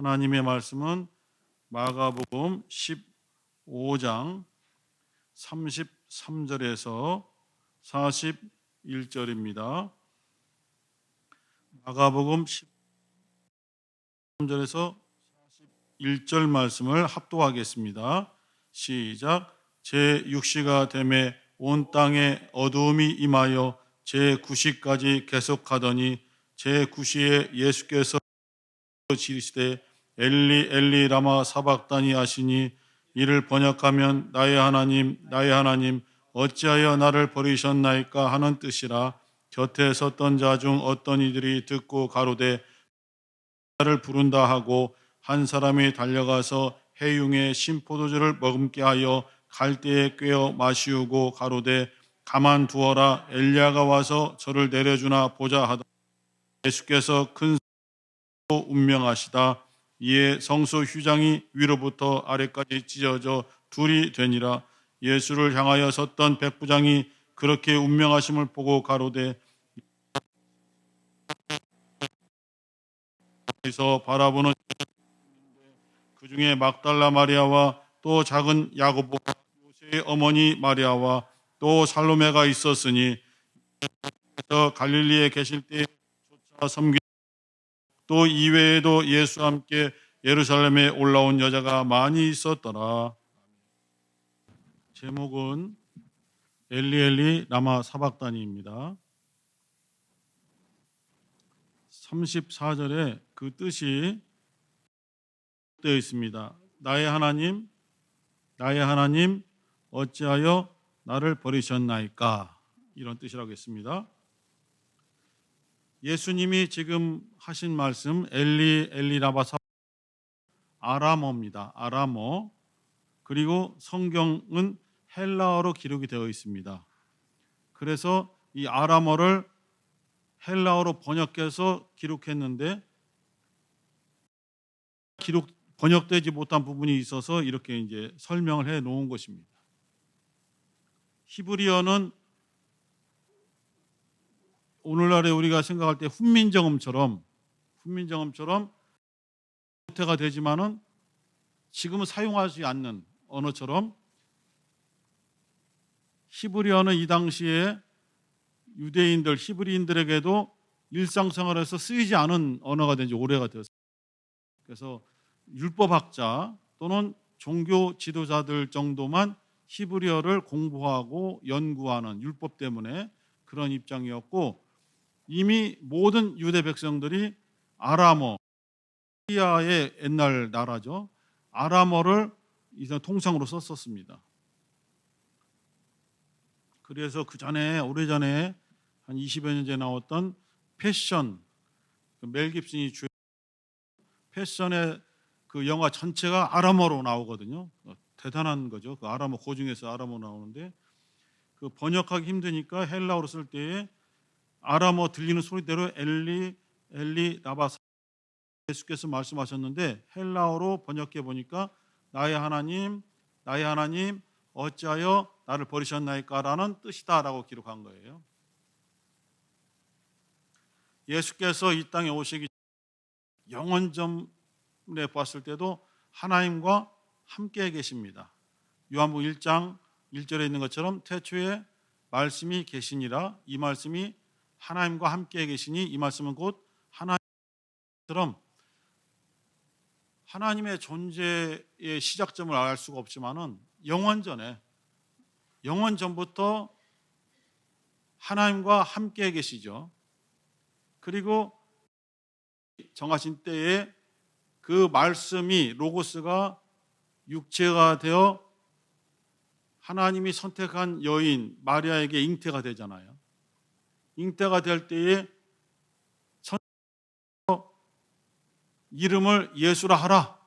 하나님의 말씀은 마가복음 15장 33절에서 41절입니다. 마가복음 13절에서 41절 말씀을 합독하겠습니다. 시작. 제6시가 되매 온 땅에 어두움이 임하여 제9시까지 계속하더니 제9시에 예수께서 지르시되 엘리 엘리 라마 사박다니 하시니 이를 번역하면 나의 하나님 나의 하나님 어찌하여 나를 버리셨나이까 하는 뜻이라. 곁에 섰던 자 중 어떤 이들이 듣고 가로되 나를 부른다 하고 한 사람이 달려가서 해융에 신포도주를 머금게 하여 갈대에 꿰어 마시우고 가로되 가만두어라 엘리야가 와서 저를 내려주나 보자 하다. 예수께서 큰 소리로 운명하시다. 이에 성소 휴장이 위로부터 아래까지 찢어져 둘이 되니라. 예수를 향하여 섰던 백부장이 그렇게 운명하심을 보고 가로되 에서 바라보는 그 중에 막달라 마리아와 또 작은 야고보 요새의 어머니 마리아와 또 살로메가 있었으니 그래서 갈릴리에 계실 때 조차 섬기 또 이외에도 예수와 함께 예루살렘에 올라온 여자가 많이 있었더라. 제목은 엘리 엘리 라마 사박다니입니다. 34절에 그 뜻이 되어 있습니다. 나의 하나님 어찌하여 나를 버리셨나이까, 이런 뜻이라고 했습니다. 예수님이 지금 하신 말씀 엘리 엘리 라마 사박다니 아람어입니다. 아람어. 그리고 성경은 헬라어로 기록이 되어 있습니다. 그래서 이 아람어를 헬라어로 번역해서 기록했는데 번역되지 못한 부분이 있어서 이렇게 이제 설명을 해 놓은 것입니다. 히브리어는 오늘날에 우리가 생각할 때 훈민정음처럼 형태가 되지만은 지금은 사용하지 않는 언어처럼 히브리어는 이 당시에 유대인들, 히브리인들에게도 일상생활에서 쓰이지 않은 언어가 된 지 오래가 되었습니다. 그래서 율법학자 또는 종교 지도자들 정도만 히브리어를 공부하고 연구하는, 율법 때문에 그런 입장이었고, 이미 모든 유대 백성들이 아람어, 시리아의 옛날 나라죠, 아람어를 이제 통상으로 썼었습니다. 그래서 오래전에 한 20여 년 전에 나왔던 패션, 멜 깁슨이 주연 패션의 그 영화 전체가 아람어로 나오거든요. 대단한 거죠. 그 아람어, 고중에서 아람어 나오는데 그 번역하기 힘드니까 헬라어로 쓸 때에 아람어 들리는 소리대로 엘리 엘리 라바, 예수께서 말씀하셨는데 헬라어로 번역해 보니까 나의 하나님 어찌하여 나를 버리셨나이까라는 뜻이다라고 기록한 거예요. 예수께서 이 땅에 오시기 영원전에 봤을 때도 하나님과 함께 계십니다. 요한복음 1장 1절에 있는 것처럼 태초에 말씀이 계시니라. 이 말씀이 하나님과 함께 계시니, 이 말씀은 곧 하나님처럼 하나님의 존재의 시작점을 알 수가 없지만은 영원전부터 하나님과 함께 계시죠. 그리고 정하신 때에 그 말씀이, 로고스가 육체가 되어 하나님이 선택한 여인 마리아에게 잉태가 되잖아요. 잉태가 될 때에 이름을 예수라 하라.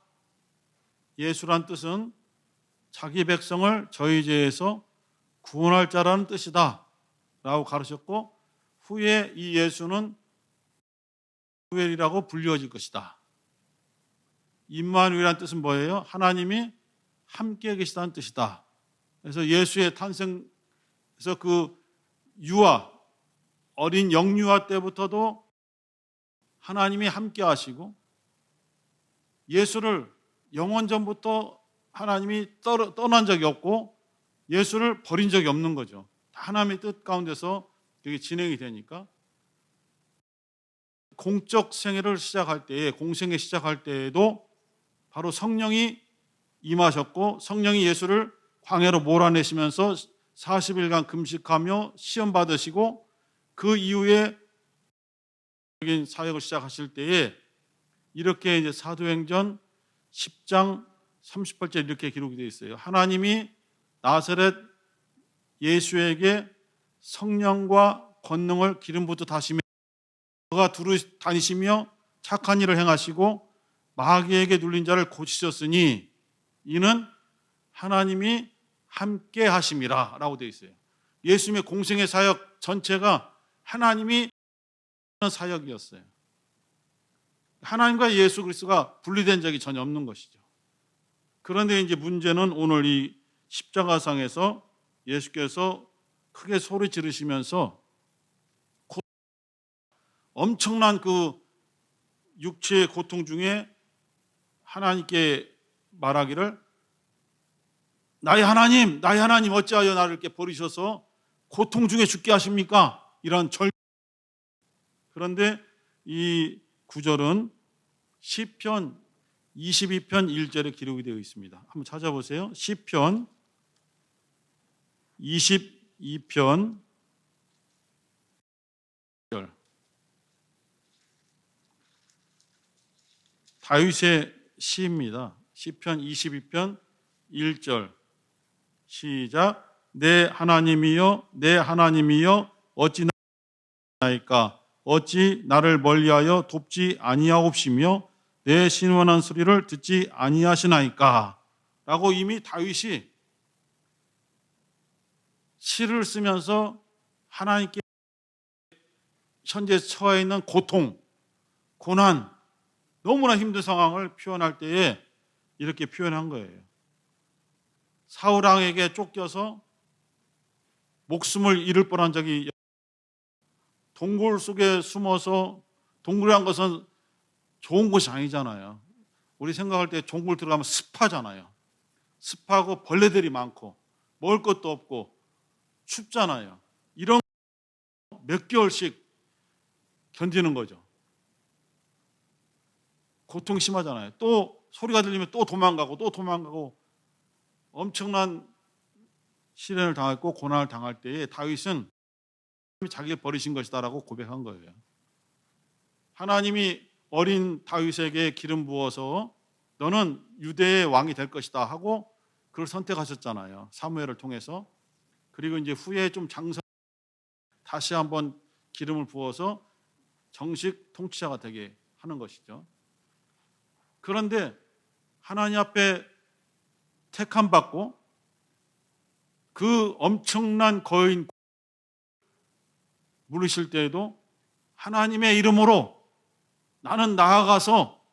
예수란 뜻은 자기 백성을 저희 죄에서 구원할 자라는 뜻이다 라고 가르쳤고, 후에 이 예수는 임마누엘이라고 불리워질 것이다. 임마누엘이라는 뜻은 뭐예요? 하나님이 함께 계시다는 뜻이다. 그래서 예수의 탄생에서 그 유아, 어린 영유아 때부터도 하나님이 함께 하시고 예수를 영원전부터 하나님이 떠난 적이 없고 예수를 버린 적이 없는 거죠. 하나님의 뜻 가운데서 이게 진행이 되니까 공적 생애를 시작할 때에, 공생애 시작할 때에도 바로 성령이 임하셨고 사성령이 예수를 광야로 몰아내시면서 40일간 금식하며 시험 받으시고 그 이후에 사역을 시작하실 때에 이렇게 이제 사도행전 10장 38절 이렇게 기록이 되어 있어요. 하나님이 나사렛 예수에게 성령과 권능을 기름 부어 다시며 그가 두루 다니시며 착한 일을 행하시고 마귀에게 눌린 자를 고치셨으니 이는 하나님이 함께 하심이라 라고 되어 있어요. 예수님의 공생의 사역 전체가 하나님이 하는 사역이었어요. 하나님과 예수 그리스도가 분리된 적이 전혀 없는 것이죠. 그런데 이제 문제는 오늘 이 십자가상에서 예수께서 크게 소리 지르시면서 엄청난 그 육체의 고통 중에 하나님께 말하기를 나의 하나님 어찌하여 나를 이렇게 버리셔서 고통 중에 죽게 하십니까? 이런 그런데 이 구절은 시편 22편 1절에 기록이 되어 있습니다. 한번 찾아보세요. 시편 22편 1절. 다윗의 시입니다. 시편 22편 1절. 시작. 내 하나님이여 내 하나님이여 어찌 나이까 어찌 나를 멀리하여 돕지 아니하옵시며 내 신원한 소리를 듣지 아니하시나이까 라고 이미 다윗이 시를 쓰면서 하나님께 현재 처해 있는 고통, 고난, 너무나 힘든 상황을 표현할 때에 이렇게 표현한 거예요. 사울 왕에게 쫓겨서 목숨을 잃을 뻔한 적이 동굴 속에 숨어서 동굴이란 것은 좋은 곳이 아니잖아요. 우리 생각할 때 동굴 들어가면 습하잖아요. 습하고 벌레들이 많고 먹을 것도 없고 춥잖아요. 이런 몇 개월씩 견디는 거죠. 고통 심하잖아요. 또 소리가 들리면 또 도망가고 엄청난 시련을 당했고 고난을 당할 때에 다윗은 자기를 버리신 것이다라고 고백한 거예요. 하나님이 어린 다윗에게 기름 부어서 너는 유대의 왕이 될 것이다 하고 그걸 선택하셨잖아요. 사무엘을 통해서. 그리고 이제 후에 좀 다시 한번 기름을 부어서 정식 통치자가 되게 하는 것이죠. 그런데 하나님 앞에 택함 받고 그 엄청난 거인 물으실 때에도 하나님의 이름으로 나는 나아가서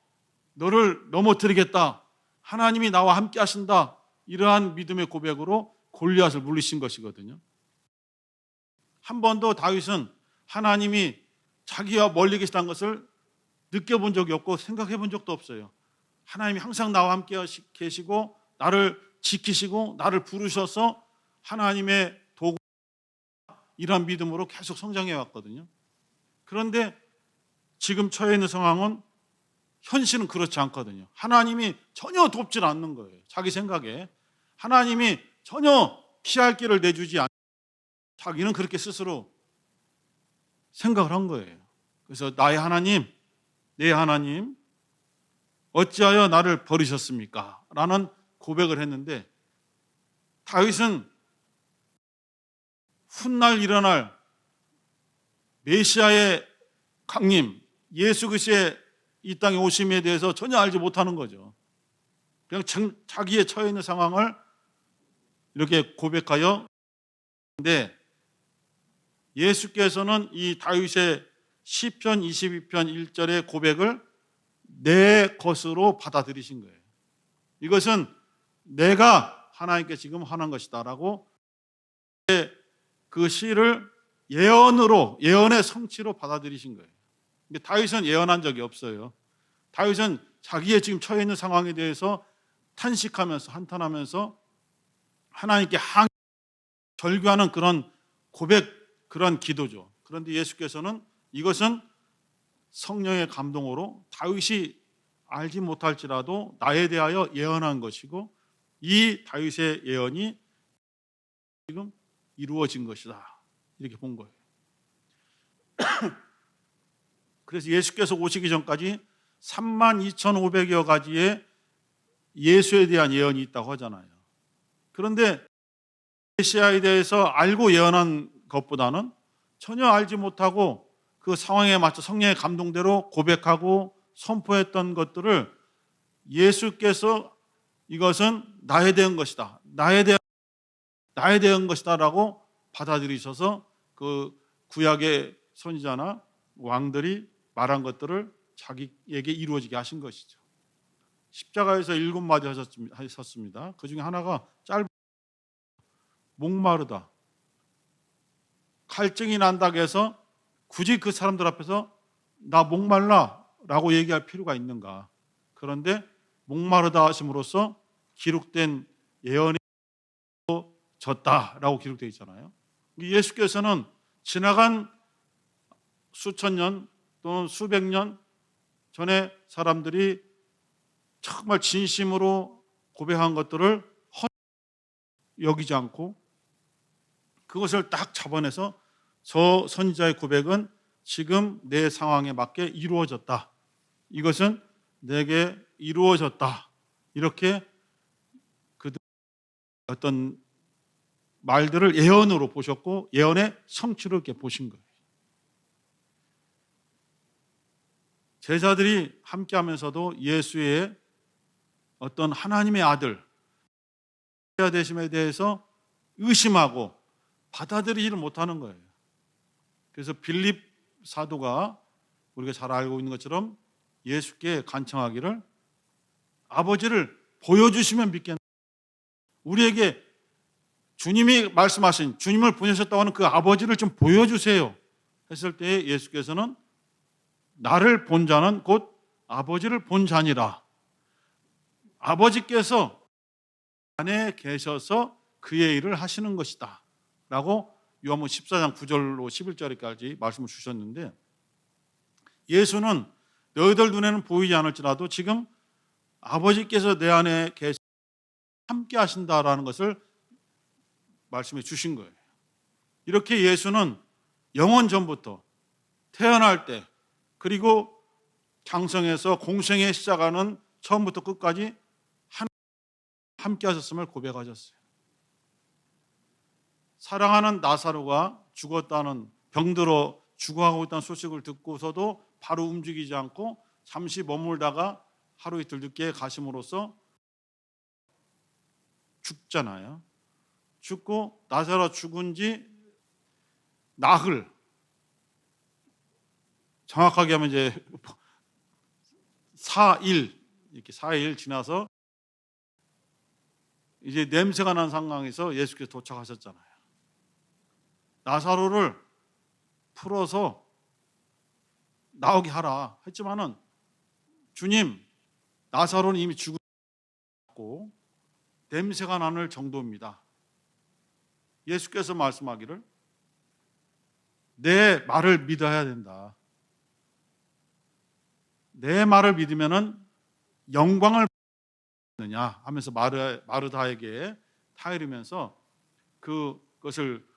너를 넘어뜨리겠다. 하나님이 나와 함께 하신다. 이러한 믿음의 고백으로 골리앗을 물리신 것이거든요. 한 번도 다윗은 하나님이 자기와 멀리 계시다는 것을 느껴본 적이 없고 생각해 본 적도 없어요. 하나님이 항상 나와 함께 계시고 나를 지키시고 나를 부르셔서 하나님의 도구 이런 믿음으로 계속 성장해 왔거든요. 그런데 지금 처해 있는 상황은 현실은 그렇지 않거든요. 하나님이 전혀 돕질 않는 거예요. 자기 생각에 하나님이 전혀 피할 길을 내주지 않고 자기는 그렇게 스스로 생각을 한 거예요. 그래서 나의 하나님, 내 하나님 어찌하여 나를 버리셨습니까? 라는 고백을 했는데 다윗은 훗날 일어날 메시아의 강림, 예수 그리스도의 이 땅에 오심에 대해서 전혀 알지 못하는 거죠. 그냥 자기의 처해 있는 상황을 이렇게 고백하여 근데 예수께서는 이 다윗의 시편 22편 1절의 고백을 내 것으로 받아들이신 거예요. 이것은 내가 하나님께 지금 하는 것이다라고 그 시를 예언의 성취로 받아들이신 거예요. 근데 다윗은 예언한 적이 없어요. 다윗은 자기의 지금 처해 있는 상황에 대해서 탄식하면서 한탄하면서 하나님께 절규하는 그런 고백, 그런 기도죠. 그런데 예수께서는 이것은 성령의 감동으로 다윗이 알지 못할지라도 나에 대하여 예언한 것이고, 이 다윗의 예언이 지금 이루어진 것이다, 이렇게 본 거예요. 그래서 예수께서 오시기 전까지 32,500여 가지의 예수에 대한 예언이 있다고 하잖아요. 그런데 메시아에 대해서 알고 예언한 것보다는 전혀 알지 못하고 그 상황에 맞춰 성령의 감동대로 고백하고 선포했던 것들을 예수께서 이것은 나에 대한 것이다, 나에 대한 것이다라고 받아들이셔서 그 구약의 선지자나 왕들이 말한 것들을 자기에게 이루어지게 하신 것이죠. 십자가에서 7마디 하셨습니다. 그 중에 하나가 목마르다, 갈증이 난다고 해서 굳이 그 사람들 앞에서 나 목말라 라고 얘기할 필요가 있는가? 그런데 목마르다 하심으로써 기록된 예언이 졌다라고 기록되어 있잖아요. 예수께서는 지나간 수천 년 또는 수백 년 전에 사람들이 정말 진심으로 고백한 것들을 여기지 않고 그것을 딱 잡아내서 저 선지자의 고백은 지금 내 상황에 맞게 이루어졌다, 이것은 내게 이루어졌다, 이렇게 그 어떤 말들을 예언으로 보셨고 예언의 성취를 이렇게 보신 거예요. 제자들이 함께하면서도 예수의 어떤 하나님의 아들 되심에 대해서 의심하고 받아들이지를 못하는 거예요. 그래서 빌립 사도가 우리가 잘 알고 있는 것처럼 예수께 간청하기를 아버지를 보여주시면 믿겠다, 우리에게 주님이 말씀하신, 주님을 보내셨다고 하는 그 아버지를 좀 보여주세요 했을 때 예수께서는 나를 본 자는 곧 아버지를 본 자니라, 아버지께서 안에 계셔서 그의 일을 하시는 것이다 라고 요한복음 14장 9절로 11절까지 말씀을 주셨는데, 예수는 너희들 눈에는 보이지 않을지라도 지금 아버지께서 내 안에 계셔 함께 하신다라는 것을 말씀해 주신 거예요. 이렇게 예수는 영원 전부터 태어날 때 그리고 장성에서 공생에 시작하는 처음부터 끝까지 함께 하셨음을 고백하셨어요. 사랑하는 나사로가 죽었다는, 병들어 죽어가고 있다는 소식을 듣고서도 바로 움직이지 않고 잠시 머물다가 하루 이틀 늦게 가심으로써 죽잖아요. 죽고 나사로 죽은 지 나흘, 정확하게 하면 이제 4일, 이렇게 4일 지나서 이제 냄새가 난 상황에서 예수께서 도착하셨잖아요. 나사로를 풀어서 나오게 하라 했지만은 주님, 나사로는 이미 죽었고 냄새가 나는 정도입니다. 예수께서 말씀하기를 내 말을 믿어야 된다, 내 말을 믿으면은 영광을 받느냐 하면서 마르다에게 타이르면서 그것을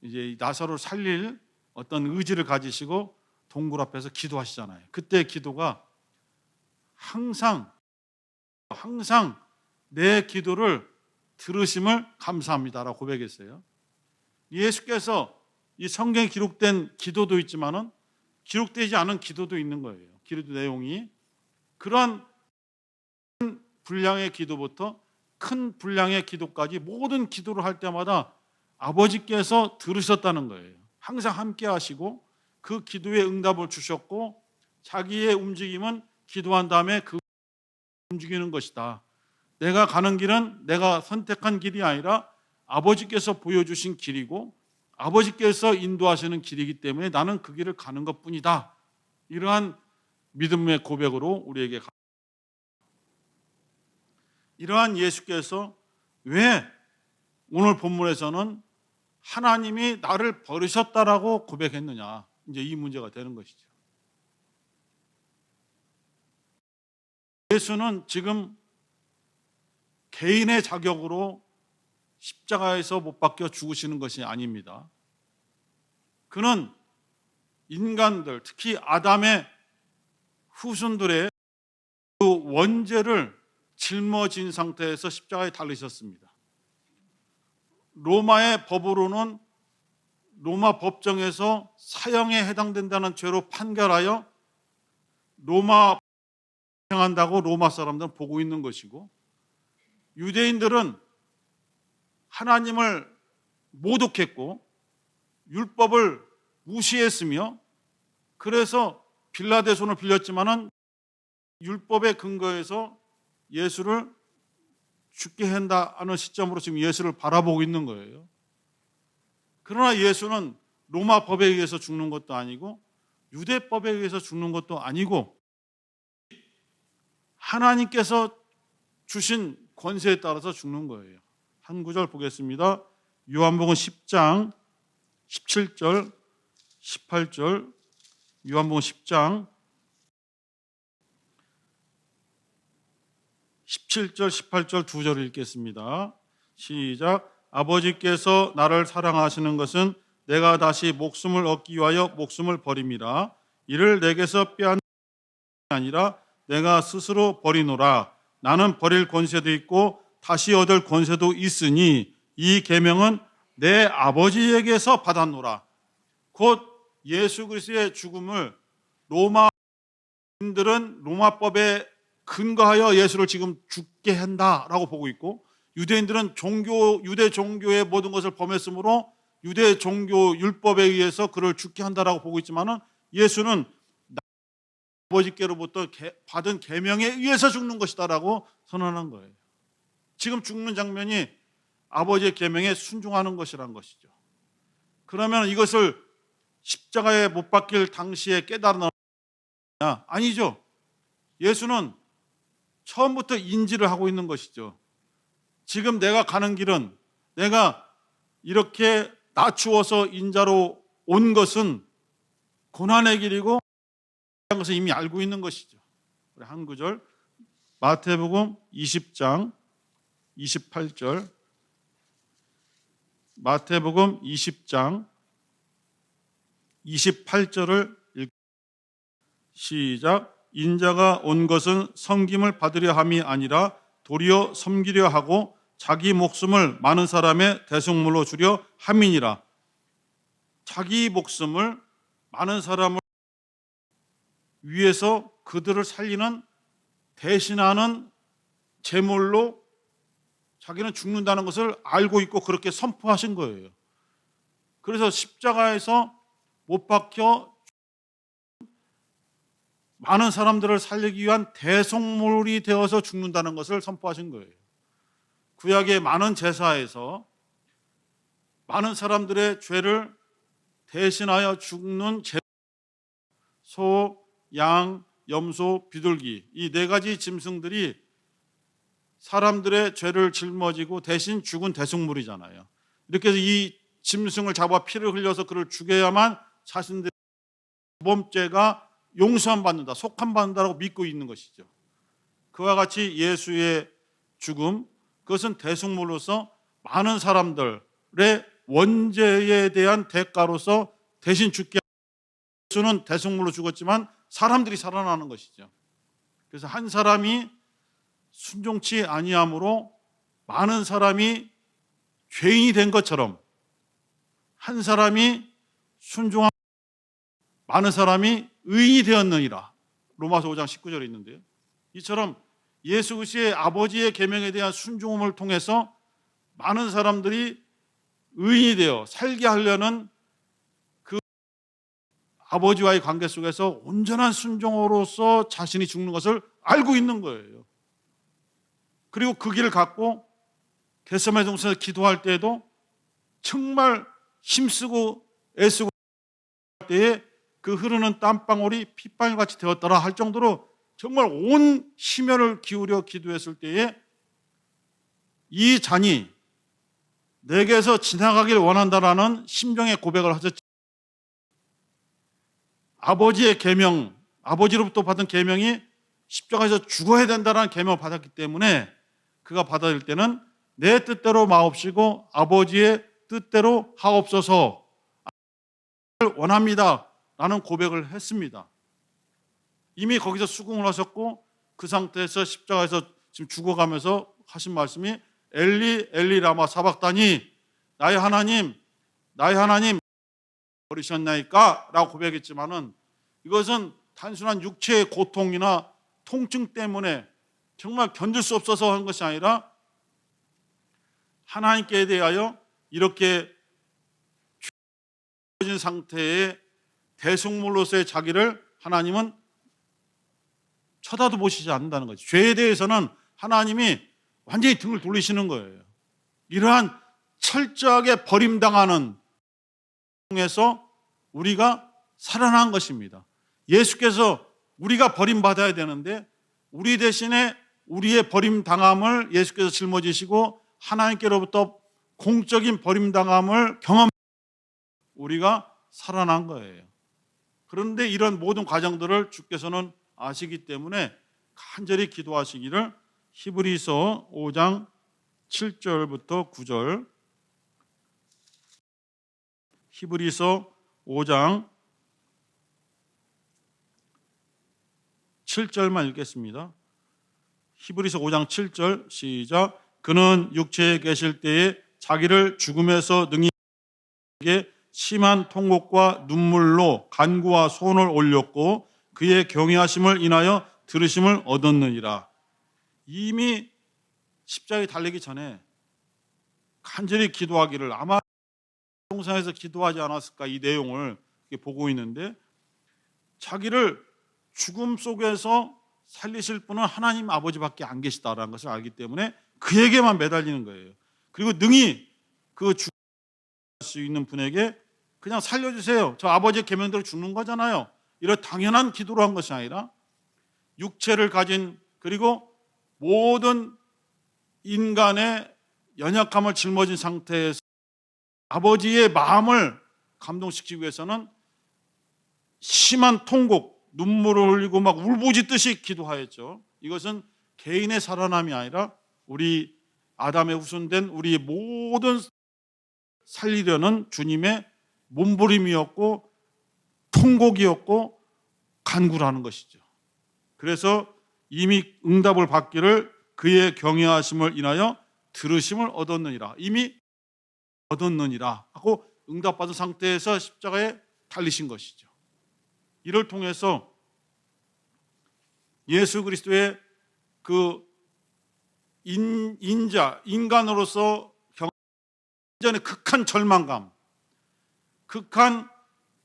이제 나사로를 살릴 어떤 의지를 가지시고 동굴 앞에서 기도하시잖아요. 그때 기도가 항상 내 기도를 들으심을 감사합니다라고 고백했어요. 예수께서 이 성경에 기록된 기도도 있지만은 기록되지 않은 기도도 있는 거예요. 기도 내용이 그런 분량의 기도부터 큰 분량의 기도까지 모든 기도를 할 때마다 아버지께서 들으셨다는 거예요. 항상 함께 하시고 그 기도에 응답을 주셨고 자기의 움직임은 기도한 다음에 그 움직이는 것이다. 내가 가는 길은 내가 선택한 길이 아니라 아버지께서 보여주신 길이고 아버지께서 인도하시는 길이기 때문에 나는 그 길을 가는 것뿐이다. 이러한 믿음의 고백으로 우리에게 이러한 예수께서 왜 오늘 본문에서는 하나님이 나를 버리셨다라고 고백했느냐, 이제 이 문제가 되는 것이죠. 예수는 지금 개인의 자격으로 십자가에서 못 박혀 죽으시는 것이 아닙니다. 그는 인간들, 특히 아담의 후손들의 그 원죄를 짊어진 상태에서 십자가에 달리셨습니다. 로마의 법으로는 로마 법정에서 사형에 해당된다는 죄로 판결하여 로마 행한다고 로마 사람들은 보고 있는 것이고, 유대인들은 하나님을 모독했고 율법을 무시했으며, 그래서 빌라도의 손을 빌렸지만은 율법의 근거에서 예수를 죽게 한다는 시점으로 지금 예수를 바라보고 있는 거예요. 그러나 예수는 로마 법에 의해서 죽는 것도 아니고 유대법에 의해서 죽는 것도 아니고 하나님께서 주신 권세에 따라서 죽는 거예요. 한 구절 보겠습니다. 요한복음 10장 17절 18절, 요한복음 10장 17절 18절 두 절을 읽겠습니다. 시작. 아버지께서 나를 사랑하시는 것은 내가 다시 목숨을 얻기 위하여 목숨을 버림이라. 이를 내게서 빼앗는 것이 아니라 내가 스스로 버리노라. 나는 버릴 권세도 있고 다시 얻을 권세도 있으니 이 계명은 내 아버지에게서 받았노라. 곧 예수 그리스도의 죽음을 로마인들은 로마법에 근거하여 예수를 지금 죽게 한다라고 보고 있고, 유대인들은 유대 종교의 모든 것을 범했으므로 유대 종교 율법에 의해서 그를 죽게 한다라고 보고 있지만은, 예수는 아버지께로부터 받은 계명에 의해서 죽는 것이다라고 선언한 거예요. 지금 죽는 장면이 아버지의 계명에 순종하는 것이란 것이죠. 그러면 이것을 십자가에 못 박힐 당시에 깨달았느냐? 아니죠. 예수는 처음부터 인지를 하고 있는 것이죠. 지금 내가 가는 길은, 내가 이렇게 낮추어서 인자로 온 것은 고난의 길이고 그런 것을 이미 알고 있는 것이죠. 한 구절, 마태복음 20장 28절, 마태복음 20장 28절을 읽. 시작. 인자가 온 것은 섬김을 받으려 함이 아니라 도리어 섬기려 하고 자기 목숨을 많은 사람의 대속물로 주려 함이니라. 자기 목숨을 많은 사람을 위해서 그들을 살리는, 대신하는 제물로 자기는 죽는다는 것을 알고 있고 그렇게 선포하신 거예요. 그래서 십자가에서 못 박혀 많은 사람들을 살리기 위한 대속물이 되어서 죽는다는 것을 선포하신 거예요. 구약의 많은 제사에서 많은 사람들의 죄를 대신하여 죽는 소, 양, 염소, 비둘기, 이 네 가지 짐승들이 사람들의 죄를 짊어지고 대신 죽은 대속물이잖아요. 이렇게 해서 이 짐승을 잡아 피를 흘려서 그를 죽여야만 자신들의 범죄가 용서함 받는다, 속함 받는다라고 믿고 있는 것이죠. 그와 같이 예수의 죽음, 그것은 대속물로서 많은 사람들의 원죄에 대한 대가로서 대신 죽게, 예수는 대속물로 죽었지만 사람들이 살아나는 것이죠. 그래서 한 사람이 순종치 아니함으로 많은 사람이 죄인이 된 것처럼, 한 사람이 순종한 많은 사람이 의인이 되었느니라. 로마서 5장 19절에 있는데요. 이처럼 예수 그리스도의 아버지의 계명에 대한 순종을 통해서 많은 사람들이 의인이 되어 살게 하려는 그 아버지와의 관계 속에서 온전한 순종으로서 자신이 죽는 것을 알고 있는 거예요. 그리고 그 길을 갖고 겟세마네 동산에서 기도할 때에도 정말 힘쓰고 애쓰고 할 때에 그 흐르는 땀방울이 핏방울같이 되었더라 할 정도로 정말 온 심혈을 기울여 기도했을 때에 이 잔이 내게서 지나가길 원한다라는 심정의 고백을 하셨죠. 아버지의 계명, 아버지로부터 받은 계명이 십자가에서 죽어야 된다는 계명을 받았기 때문에 그가 받아들일 때는 내 뜻대로 마옵시고 아버지의 뜻대로 하옵소서 원합니다 라는 고백을 했습니다. 이미 거기서 수긍을 하셨고 그 상태에서 십자가에서 지금 죽어가면서 하신 말씀이 엘리 엘리 라마 사박다니 나의 하나님 버리셨나이까 라고 고백했지만은 이것은 단순한 육체의 고통이나 통증 때문에 정말 견딜 수 없어서 한 것이 아니라 하나님께 대하여 이렇게 죽어진 상태의 대속물로서의 자기를 하나님은 쳐다도 보시지 않는다는 거죠. 죄에 대해서는 하나님이 완전히 등을 돌리시는 거예요. 이러한 철저하게 버림당하는 통해서 우리가 살아난 것입니다. 예수께서 우리가 버림받아야 되는데 우리 대신에 우리의 버림당함을 예수께서 짊어지시고 하나님께로부터 공적인 버림당함을 경험 우리가 살아난 거예요. 그런데 이런 모든 과정들을 주께서는 아시기 때문에 간절히 기도하시기를 히브리서 5장 7절부터 9절 히브리서 5장 7절만 읽겠습니다. 히브리서 5장 7절 시작. 그는 육체에 계실 때에 자기를 죽음에서 능히 심한 통곡과 눈물로 간구와 소원을 올렸고 그의 경외하심을 인하여 들으심을 얻었느니라. 이미 십자가에 달리기 전에 간절히 기도하기를 아마 동산에서 기도하지 않았을까 이 내용을 보고 있는데 자기를 죽음 속에서 살리실 분은 하나님 아버지밖에 안 계시다라는 것을 알기 때문에 그에게만 매달리는 거예요. 그리고 능히 그 죽을 수 있는 분에게 그냥 살려주세요. 저 아버지의 계명대로 죽는 거잖아요. 이런 당연한 기도로 한 것이 아니라 육체를 가진 그리고 모든 인간의 연약함을 짊어진 상태에서 아버지의 마음을 감동시키기 위해서는 심한 통곡, 눈물을 흘리고 막 울부짖듯이 기도하였죠. 이것은 개인의 살아남이 아니라 우리 아담의 후손된 우리 모든 살리려는 주님의 몸부림이었고 통곡이었고 간구라는 것이죠. 그래서 이미 응답을 받기를 그의 경외하심을 인하여 들으심을 얻었느니라. 이미 얻었느니라 하고 응답받은 상태에서 십자가에 달리신 것이죠. 이를 통해서 예수 그리스도의 그 인간으로서 경전의 극한 절망감, 극한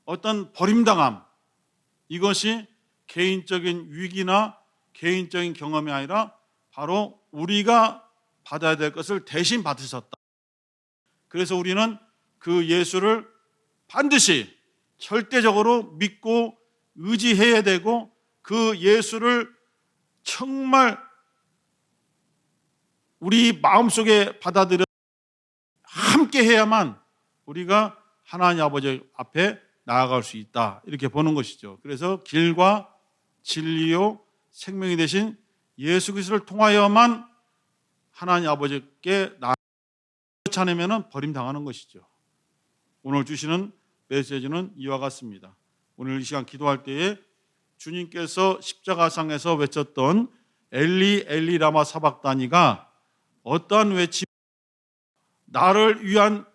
어떤 버림당함, 이것이 개인적인 위기나 개인적인 경험이 아니라 바로 우리가 받아야 될 것을 대신 받으셨다. 그래서 우리는 그 예수를 반드시 절대적으로 믿고 의지해야 되고 그 예수를 정말 우리 마음속에 받아들여 함께 해야만 우리가 하나님 아버지 앞에 나아갈 수 있다. 이렇게 보는 것이죠. 그래서 길과 진리요 생명이 되신 예수 그리스도를 통하여만 하나님 아버지께 그렇지 않으면 버림당하는 것이죠. 오늘 주시는 메시지는 이와 같습니다. 오늘 이 시간 기도할 때에 주님께서 십자가상에서 외쳤던 엘리 엘리 라마 사박다니가 어떠한 외침, 나를 위한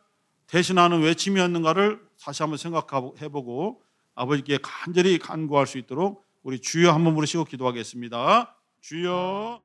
대신하는 외침이었는가를 다시 한번 생각해보고 아버지께 간절히 간구할 수 있도록 우리 주여 한번 부르시고 기도하겠습니다. 주여.